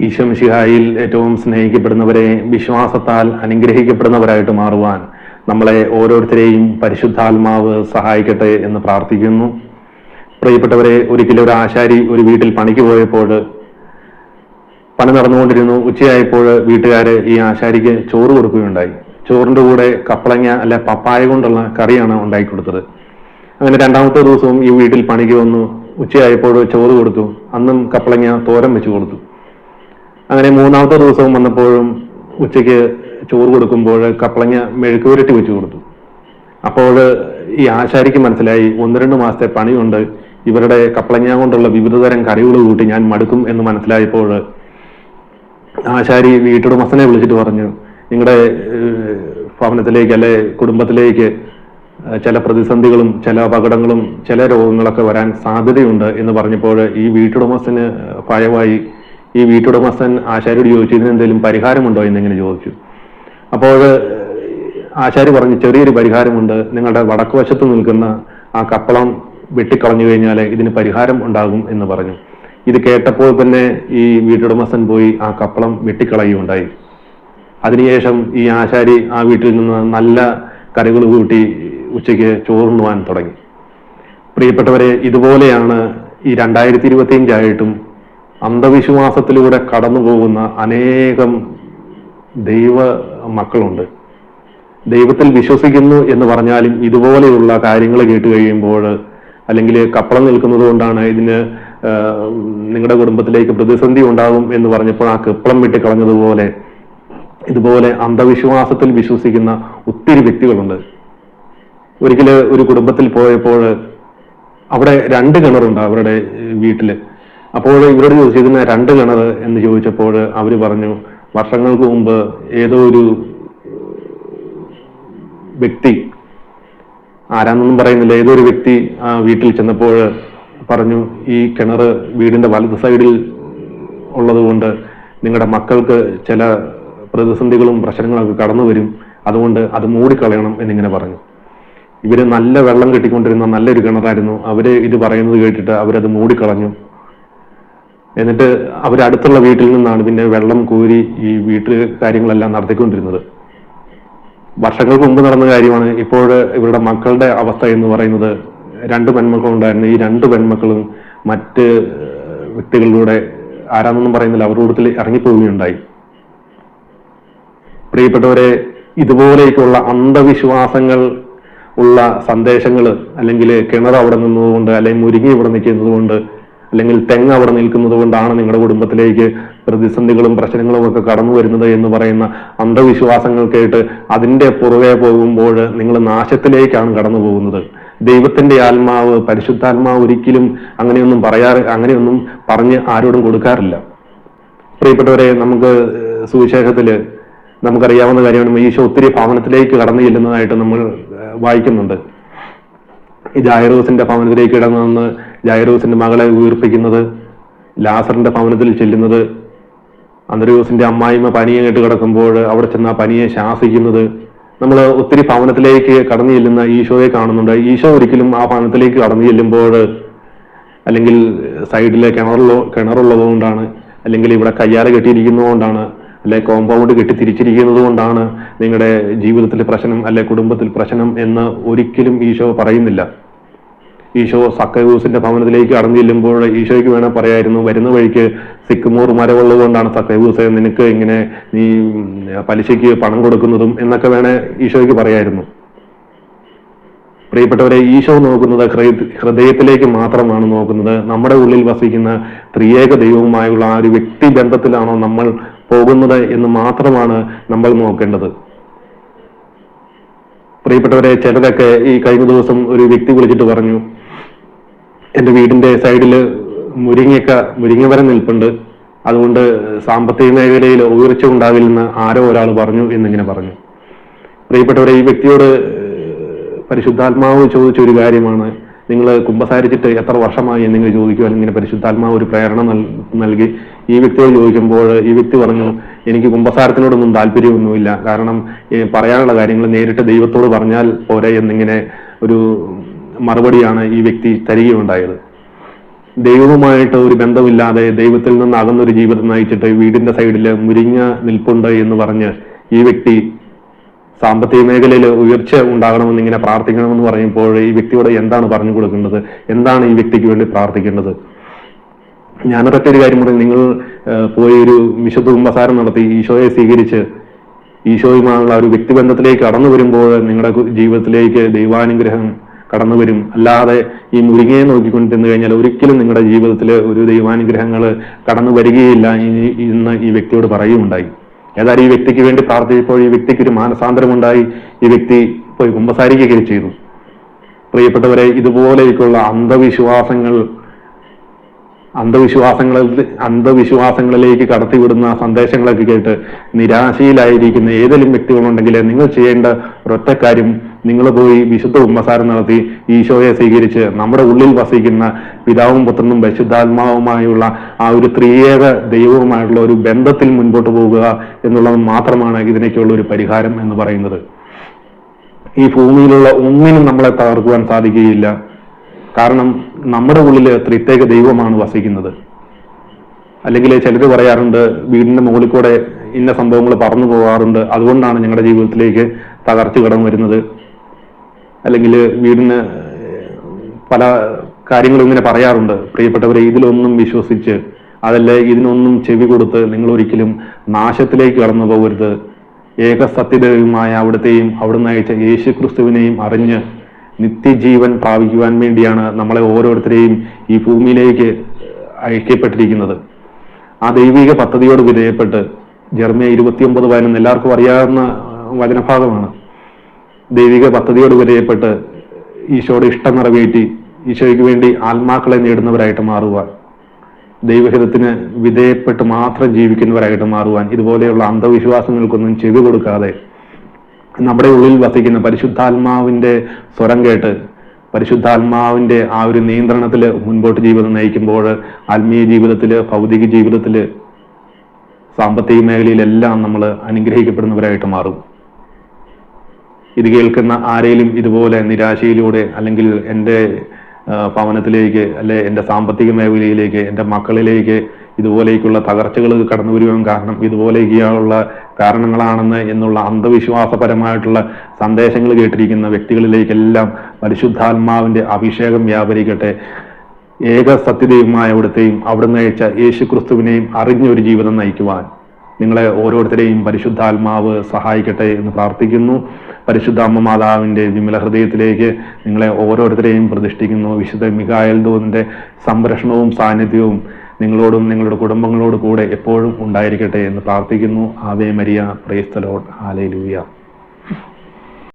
ഈശോ മിശിഹായിൽ ഏറ്റവും സ്നേഹിക്കപ്പെടുന്നവരെ വിശ്വാസത്താൽ അനുഗ്രഹിക്കപ്പെടുന്നവരായിട്ട് മാറുവാൻ നമ്മളെ ഓരോരുത്തരെയും പരിശുദ്ധാത്മാവ് സഹായിക്കട്ടെ എന്ന് പ്രാർത്ഥിക്കുന്നു. പ്രിയപ്പെട്ടവരെ, ഒരിക്കലും ഒരു ആശാരി ഒരു വീട്ടിൽ പണിക്ക് പോയപ്പോൾ പണി നടന്നുകൊണ്ടിരുന്നു. ഉച്ചയായപ്പോൾ വീട്ടുകാര് ഈ ആശാരിക്ക് ചോറ് കൊടുക്കുകയുണ്ടായി. ചോറിന്റെ കൂടെ കപ്പളങ്ങ അല്ലെ പപ്പായ കൊണ്ടുള്ള കറിയാണ് ഉണ്ടാക്കി കൊടുത്തത്. അങ്ങനെ രണ്ടാമത്തെ ദിവസവും ഈ വീട്ടിൽ പണിക്ക് വന്നു. ഉച്ചയായപ്പോൾ ചോറ് കൊടുത്തു. അന്നും കപ്പളങ്ങ തോരൻ വെച്ച് കൊടുത്തു. അങ്ങനെ മൂന്നാമത്തെ ദിവസവും വന്നപ്പോഴും ഉച്ചയ്ക്ക് ചോറ് കൊടുക്കുമ്പോൾ കപ്പളങ്ങ മെഴുക്ക് പുരട്ടി വെച്ച് കൊടുത്തു. അപ്പോൾ ഈ ആശാരിക്ക് മനസ്സിലായി 1-2 മാസത്തെ പണിയുണ്ട്, ഇവരുടെ കപ്പളങ്ങ കൊണ്ടുള്ള വിവിധതരം കറികൾ കൂട്ടി ഞാൻ മടുക്കും എന്ന് മനസ്സിലായപ്പോൾ ആശാരി വീട്ടുടമസ്ഥനെ വിളിച്ചിട്ട് പറഞ്ഞു, നിങ്ങളുടെ ഭവനത്തിലേക്ക് അല്ലെ കുടുംബത്തിലേക്ക് ചില പ്രതിസന്ധികളും ചില അപകടങ്ങളും ചില രോഗങ്ങളൊക്കെ വരാൻ സാധ്യതയുണ്ട് എന്ന് പറഞ്ഞപ്പോൾ ഈ വീട്ടുടമസ്ഥന് ഭയമായി. ഈ വീട്ടുടമസ്ഥൻ ആശാരിയോട് ചോദിച്ചു, ഇതിന് എന്തെങ്കിലും പരിഹാരമുണ്ടോ എന്നിങ്ങനെ ചോദിച്ചു. അപ്പോൾ ആശാരി പറഞ്ഞു, ചെറിയൊരു പരിഹാരമുണ്ട്, നിങ്ങളുടെ വടക്കുവശത്ത് നിൽക്കുന്ന ആ കപ്പളം വെട്ടിക്കളഞ്ഞു കഴിഞ്ഞാൽ ഇതിന് പരിഹാരം ഉണ്ടാകും എന്ന് പറഞ്ഞു. ഇത് കേട്ടപ്പോൾ തന്നെ ഈ വീട്ടുടമസ്ഥൻ പോയി ആ കപ്പളം വെട്ടിക്കളയുകയുണ്ടായി. അതിനുശേഷം ഈ ആശാരി ആ വീട്ടിൽ നിന്ന് നല്ല കറികൾ കൂട്ടി ഉച്ചയ്ക്ക് ചോറുണ്ണുവാൻ തുടങ്ങി. പ്രിയപ്പെട്ടവരെ, ഇതുപോലെയാണ് ഈ 2025 അന്ധവിശ്വാസത്തിലൂടെ കടന്നു പോകുന്ന അനേകം ദൈവ മക്കളുണ്ട്. ദൈവത്തിൽ വിശ്വസിക്കുന്നു എന്ന് പറഞ്ഞാലും ഇതുപോലെയുള്ള കാര്യങ്ങൾ കേട്ട് കഴിയുമ്പോൾ, അല്ലെങ്കിൽ കപ്പളം നിൽക്കുന്നത് കൊണ്ടാണ് ഇതിന് നിങ്ങളുടെ കുടുംബത്തിലേക്ക് പ്രതിസന്ധി ഉണ്ടാകും എന്ന് പറഞ്ഞപ്പോൾ ആ കപ്പളം വെട്ടിക്കളഞ്ഞതുപോലെ ഇതുപോലെ അന്ധവിശ്വാസത്തിൽ വിശ്വസിക്കുന്ന ഒത്തിരി വ്യക്തികളുണ്ട്. ഒരിക്കല് ഒരു കുടുംബത്തിൽ പോയപ്പോൾ അവിടെ 2 കിണറുണ്ട് അവരുടെ വീട്ടില്. അപ്പോൾ ഇവരോട് ചോദിച്ചു, ഇതിന് 2 കിണർ എന്ന് ചോദിച്ചപ്പോൾ അവര് പറഞ്ഞു, വർഷങ്ങൾക്ക് മുമ്പ് ഏതോ ഒരു വ്യക്തി, ആരാന്നൊന്നും പറയുന്നില്ല, ഏതോ ഒരു വ്യക്തി ആ വീട്ടിൽ ചെന്നപ്പോൾ പറഞ്ഞു, ഈ കിണർ വീടിന്റെ വലത് സൈഡിൽ ഉള്ളത് കൊണ്ട് നിങ്ങളുടെ മക്കൾക്ക് ചില പ്രതിസന്ധികളും പ്രശ്നങ്ങളൊക്കെ കടന്നു വരും, അതുകൊണ്ട് അത് മൂടിക്കളയണം എന്നിങ്ങനെ പറഞ്ഞു. ഇവര് നല്ല വെള്ളം കെട്ടിക്കൊണ്ടിരുന്ന നല്ലൊരു കിണറായിരുന്നു. അവര് ഇത് പറയുന്നത് കേട്ടിട്ട് അവരത് മൂടിക്കളഞ്ഞു. എന്നിട്ട് അവരടുത്തുള്ള വീട്ടിൽ നിന്നാണ് പിന്നെ വെള്ളം കോരി ഈ വീട്ടിൽ കാര്യങ്ങളെല്ലാം നടത്തിക്കൊണ്ടിരുന്നത്. വർഷങ്ങൾക്ക് മുമ്പ് നടന്ന കാര്യമാണ്. ഇപ്പോൾ ഇവരുടെ മക്കളുടെ അവസ്ഥ എന്ന് പറയുന്നത് 2 പെൺമക്കളുണ്ടായിരുന്നു. ഈ 2 പെൺമക്കളും മറ്റ് വ്യക്തികളിലൂടെ, ആരാന്നൊന്നും പറയുന്നില്ല, അവരുടെ കൂട്ടത്തിൽ ഇറങ്ങിപ്പോവുകയുണ്ടായി. പ്രിയപ്പെട്ടവരെ, ഇതുപോലെയൊക്കെയുള്ള അന്ധവിശ്വാസങ്ങൾ ഉള്ള സന്ദേശങ്ങൾ, അല്ലെങ്കിൽ കിണർ അവിടെ നിന്നതുകൊണ്ട്, അല്ലെങ്കിൽ മുരിങ്ങി ഇവിടെ നിൽക്കുന്നത് കൊണ്ട്, അല്ലെങ്കിൽ തെങ്ങ് അവിടെ നിൽക്കുന്നത് കൊണ്ടാണ് നിങ്ങളുടെ കുടുംബത്തിലേക്ക് പ്രതിസന്ധികളും പ്രശ്നങ്ങളും ഒക്കെ കടന്നു വരുന്നത് എന്ന് പറയുന്ന അന്ധവിശ്വാസങ്ങൾ കേട്ട് അതിന്റെ പുറകെ പോകുമ്പോൾ നിങ്ങൾ നാശത്തിലേക്കാണ് കടന്നു പോകുന്നത്. ദൈവത്തിന്റെ ആത്മാവ്, പരിശുദ്ധാത്മാവ് ഒരിക്കലും അങ്ങനെയൊന്നും പറഞ്ഞ് ആരോടും കൊടുക്കാറില്ല. പ്രിയപ്പെട്ടവരെ, നമുക്ക് സുവിശേഷത്തില് നമുക്കറിയാവുന്ന കാര്യമാണ്, ഈശോ ഒത്തിരി ഭവനത്തിലേക്ക് കടന്നു ചെല്ലുന്നതായിട്ട് നമ്മൾ വായിക്കുന്നുണ്ട്. ഈ ജായിറോസിന്റെ ഭവനത്തിലേക്ക് കടന്നു ജായിറോസിന്റെ മകളെ ഉയർപ്പിക്കുന്നത്, ലാസറിന്റെ ഭവനത്തിൽ ചെല്ലുന്നത്, അന്ത്രയോസിന്റെ അമ്മായിമ്മ പനിയെ കേട്ട് കിടക്കുമ്പോൾ അവിടെ ചെന്ന് ആ പനിയെ ശാസിക്കുന്നത്, നമ്മൾ ഒത്തിരി ഭവനത്തിലേക്ക് കടന്നു ചെല്ലുന്ന ഈശോയെ കാണുന്നുണ്ട്. ഈശോ ഒരിക്കലും ആ ഭവനത്തിലേക്ക് കടന്നു ചെല്ലുമ്പോൾ, അല്ലെങ്കിൽ സൈഡിലെ കിണറുള്ളത് കൊണ്ടാണ്, അല്ലെങ്കിൽ ഇവിടെ കയ്യാല കെട്ടിയിരിക്കുന്നതുകൊണ്ടാണ്, അല്ലെ കോമ്പൗണ്ട് കെട്ടി തിരിച്ചിരിക്കുന്നത് കൊണ്ടാണ് നിങ്ങളുടെ ജീവിതത്തിൽ പ്രശ്നം, അല്ലെ കുടുംബത്തിൽ പ്രശ്നം എന്ന് ഒരിക്കലും ഈശോ പറയുന്നില്ല. ഈശോ സക്കയൂസിന്റെ ഭവനത്തിലേക്ക് കടന്നു ചെല്ലുമ്പോൾ ഈശോയ്ക്ക് വേണേൽ പറയായിരുന്നു, വരുന്ന വഴിക്ക് സിക്കുമോർ മരമുള്ളത് കൊണ്ടാണ് സക്കയൂസ് നിനക്ക് ഇങ്ങനെ നീ പലിശയ്ക്ക് പണം കൊടുക്കുന്നതും എന്നൊക്കെ വേണേ ഈശോയ്ക്ക് പറയായിരുന്നു. പ്രിയപ്പെട്ടവരെ, ഈശോ നോക്കുന്നത് ഹൃദയത്തിലേക്ക് മാത്രമാണ് നോക്കുന്നത്. നമ്മുടെ ഉള്ളിൽ വസിക്കുന്ന ത്രിയേക ദൈവവുമായുള്ള ആ ഒരു വ്യക്തി ബന്ധത്തിലാണോ നമ്മൾ പോകുന്നത് എന്ന് മാത്രമാണ് നമ്മൾ നോക്കേണ്ടത്. പ്രിയപ്പെട്ടവരെ, ചിലരൊക്കെ ഈ കഴിഞ്ഞ ദിവസം ഒരു വ്യക്തി വിളിച്ചിട്ട് പറഞ്ഞു, എന്റെ വീടിന്റെ സൈഡില് മുരിങ്ങ വരെ നിൽപ്പുണ്ട്, അതുകൊണ്ട് സാമ്പത്തിക മേഖലയിൽ ഉയർച്ച ഉണ്ടാവില്ലെന്ന് ആരോ ഒരാൾ പറഞ്ഞു എന്നിങ്ങനെ പറഞ്ഞു. പ്രിയപ്പെട്ടവരെ, ഈ വ്യക്തിയോട് പരിശുദ്ധാത്മാവ് ചോദിച്ച ഒരു കാര്യമാണ്, നിങ്ങൾ കുമ്പസാരിച്ചിട്ട് എത്ര വർഷമായി എന്നിങ്ങനെ ചോദിക്കുവാൻ ഇങ്ങനെ പരിശുദ്ധാത്മാവ് ഒരു പ്രേരണ നൽകി ഈ വ്യക്തിയോട് ചോദിക്കുമ്പോൾ ഈ വ്യക്തി പറഞ്ഞു, എനിക്ക് കുമ്പസാരത്തിനോടൊന്നും താല്പര്യമൊന്നുമില്ല, കാരണം പറയാനുള്ള കാര്യങ്ങൾ നേരിട്ട് ദൈവത്തോട് പറഞ്ഞാൽ പോരെ എന്നിങ്ങനെ ഒരു മറുപടിയാണ് ഈ വ്യക്തി തരികയുണ്ടായത്. ദൈവവുമായിട്ട് ഒരു ബന്ധമില്ലാതെ ദൈവത്തിൽ നിന്ന് അകന്നൊരു ജീവിതം നയിച്ചിട്ട് വീടിന്റെ സൈഡിൽ മുരിഞ്ഞ നിൽപ്പുണ്ട് എന്ന് പറഞ്ഞ് ഈ വ്യക്തി സാമ്പത്തിക മേഖലയിൽ ഉയർച്ച ഉണ്ടാകണമെന്ന് ഇങ്ങനെ പ്രാർത്ഥിക്കണമെന്ന് പറയുമ്പോൾ ഈ വ്യക്തിയോട് എന്താണ് പറഞ്ഞു കൊടുക്കേണ്ടത്? എന്താണ് ഈ വ്യക്തിക്ക് വേണ്ടി പ്രാർത്ഥിക്കേണ്ടത്? ഞാനൊരൊക്കെ ഒരു കാര്യം കൂടെ, നിങ്ങൾ പോയി ഒരു വിശുദ്ധ കുമ്പസാരം നടത്തി ഈശോയെ സ്വീകരിച്ച് ഈശോയുമായുള്ള ഒരു വ്യക്തിബന്ധത്തിലേക്ക് കടന്നു വരുമ്പോൾ നിങ്ങളുടെ ജീവിതത്തിലേക്ക് ദൈവാനുഗ്രഹം കടന്നു വരും. അല്ലാതെ ഈ മുരിങ്ങയെ നോക്കിക്കൊണ്ടിരുന്നു കഴിഞ്ഞാൽ ഒരിക്കലും നിങ്ങളുടെ ജീവിതത്തിൽ ഒരു ദൈവാനുഗ്രഹങ്ങൾ കടന്നു വരികയില്ല ഇന്ന് ഈ വ്യക്തിയോട് പറയുകയുണ്ടായി. ഏതായാലും ഈ വ്യക്തിക്ക് വേണ്ടി പ്രാർത്ഥിച്ചപ്പോൾ ഈ വ്യക്തിക്ക് ഒരു മാനസാന്തരമുണ്ടായി. ഈ വ്യക്തി പോയി കുമ്പസാരിക്കുകയും ചെയ്തു. പ്രിയപ്പെട്ടവരെ, ഇതുപോലെയൊക്കെയുള്ള അന്ധവിശ്വാസങ്ങളിലേക്ക് കടത്തിവിടുന്ന സന്ദേശങ്ങളൊക്കെ കേട്ട് നിരാശയിലായിരിക്കുന്ന ഏതെങ്കിലും വ്യക്തികളുണ്ടെങ്കിൽ നിങ്ങൾ ചെയ്യേണ്ട ഒരൊറ്റ കാര്യം, നിങ്ങൾ പോയി വിശുദ്ധ കുമ്പസാരം നടത്തി ഈശോയെ സ്വീകരിച്ച് നമ്മുടെ ഉള്ളിൽ വസിക്കുന്ന പിതാവും പുത്രനും പരിശുദ്ധാത്മാവുമായുള്ള ആ ഒരു ത്രിയേക ദൈവവുമായിട്ടുള്ള ഒരു ബന്ധത്തിൽ മുൻപോട്ട് പോകുക എന്നുള്ളത് മാത്രമാണ് ഇതിനൊക്കെയുള്ള ഒരു പരിഹാരം എന്ന് പറയുന്നത്. ഈ ഭൂമിയിലുള്ള ഒന്നിനും നമ്മളെ തകർക്കുവാൻ സാധിക്കുകയില്ല. കാരണം നമ്മുടെ ഉള്ളിൽ ത്രിത്യേക ദൈവമാണ് വസിക്കുന്നത്. അല്ലെങ്കിൽ ചിലർ പറയാറുണ്ട്, വീടിന്റെ മുകളിൽ കൂടെ ഇന്ന സംഭവങ്ങൾ പറന്നു പോകാറുണ്ട്, അതുകൊണ്ടാണ് ഞങ്ങളുടെ ജീവിതത്തിലേക്ക് തകർച്ച കടന്നു വരുന്നത്. അല്ലെങ്കിൽ വീടിന് പല കാര്യങ്ങളും ഇങ്ങനെ പറയാറുണ്ട്. പ്രിയപ്പെട്ടവരെ, ഇതിലൊന്നും വിശ്വസിച്ച് അതല്ലേ ഇതിനൊന്നും ചെവി കൊടുത്ത് നിങ്ങൾ ഒരിക്കലും നാശത്തിലേക്ക് കടന്നു പോകരുത്. ഏക സത്യദൈവമായ അവിടുത്തെയും അവിടുന്ന് അയച്ച യേശു ക്രിസ്തുവിനെയും അറിഞ്ഞ് നിത്യജീവൻ പ്രാപിക്കുവാൻ വേണ്ടിയാണ് നമ്മളെ ഓരോരുത്തരെയും ഈ ഭൂമിയിലേക്ക് അയക്കപ്പെട്ടിരിക്കുന്നത്. ആ ദൈവിക പദ്ധതിയോട് വിധേയപ്പെട്ട് ജെറമ്യ 29:11 എല്ലാവർക്കും അറിയാവുന്ന വചനഭാഗമാണ്. ദൈവിക പദ്ധതിയോട് വിധേയപ്പെട്ട് ഈശോയുടെ ഇഷ്ടം നിറവേറ്റി ഈശോയ്ക്ക് വേണ്ടി ആത്മാക്കളെ നേടുന്നവരായിട്ട് മാറുവാൻ, ദൈവഹിതത്തിന് വിധേയപ്പെട്ട് മാത്രം ജീവിക്കുന്നവരായിട്ട് മാറുവാൻ, ഇതുപോലെയുള്ള അന്ധവിശ്വാസങ്ങൾക്കൊന്നും ചെവി കൊടുക്കാതെ നമ്മുടെ ഉള്ളിൽ വസിക്കുന്ന പരിശുദ്ധാത്മാവിന്റെ സ്വരം കേട്ട് പരിശുദ്ധാത്മാവിന്റെ ആ ഒരു നിയന്ത്രണത്തിൽ മുൻപോട്ട് ജീവിതം നയിക്കുമ്പോൾ ആത്മീയ ജീവിതത്തില്, ഭൗതിക ജീവിതത്തില്, സാമ്പത്തിക മേഖലയിലെല്ലാം നമ്മൾ അനുഗ്രഹിക്കപ്പെടുന്നവരായിട്ട് മാറും. ഇത് കേൾക്കുന്ന ആരെങ്കിലും ഇതുപോലെ നിരാശയിലൂടെ അല്ലെങ്കിൽ എൻ്റെ ഭവനത്തിലേക്ക്, അല്ലെ എൻ്റെ സാമ്പത്തിക മേഖലയിലേക്ക്, എൻ്റെ മക്കളിലേക്ക് ഇതുപോലേക്കുള്ള തകർച്ചകൾ കടന്നു വരുവാൻ കാരണം ഇതുപോലെയുള്ള കാരണങ്ങളാണെന്ന് എന്നുള്ള അന്ധവിശ്വാസപരമായിട്ടുള്ള സന്ദേശങ്ങൾ കേട്ടിരിക്കുന്ന വ്യക്തികളിലേക്കെല്ലാം പരിശുദ്ധാത്മാവിന്റെ അഭിഷേകം വ്യാപരിക്കട്ടെ. ഏക സത്യദൈവമായ അവിടുത്തെയും അവിടുന്ന് അയച്ച യേശു ക്രിസ്തുവിനെയും അറിഞ്ഞൊരു ജീവിതം നയിക്കുവാൻ നിങ്ങളെ ഓരോരുത്തരെയും പരിശുദ്ധാത്മാവ് സഹായിക്കട്ടെ എന്ന് പ്രാർത്ഥിക്കുന്നു. പരിശുദ്ധ അമ്മ മാതാവിന്റെ വിമല ഹൃദയത്തിലേക്ക് നിങ്ങളെ ഓരോരുത്തരെയും പ്രതിഷ്ഠിക്കുന്നു. വിശുദ്ധ മിഖായേൽ ദൂതന്റെ സംരക്ഷണവും സാന്നിധ്യവും നിങ്ങളോടും നിങ്ങളുടെ കുടുംബങ്ങളോട് കൂടെ എപ്പോഴും ഉണ്ടായിരിക്കട്ടെ എന്ന് പ്രാർത്ഥിക്കുന്നു. Ave Maria, praise the Lord, hallelujah.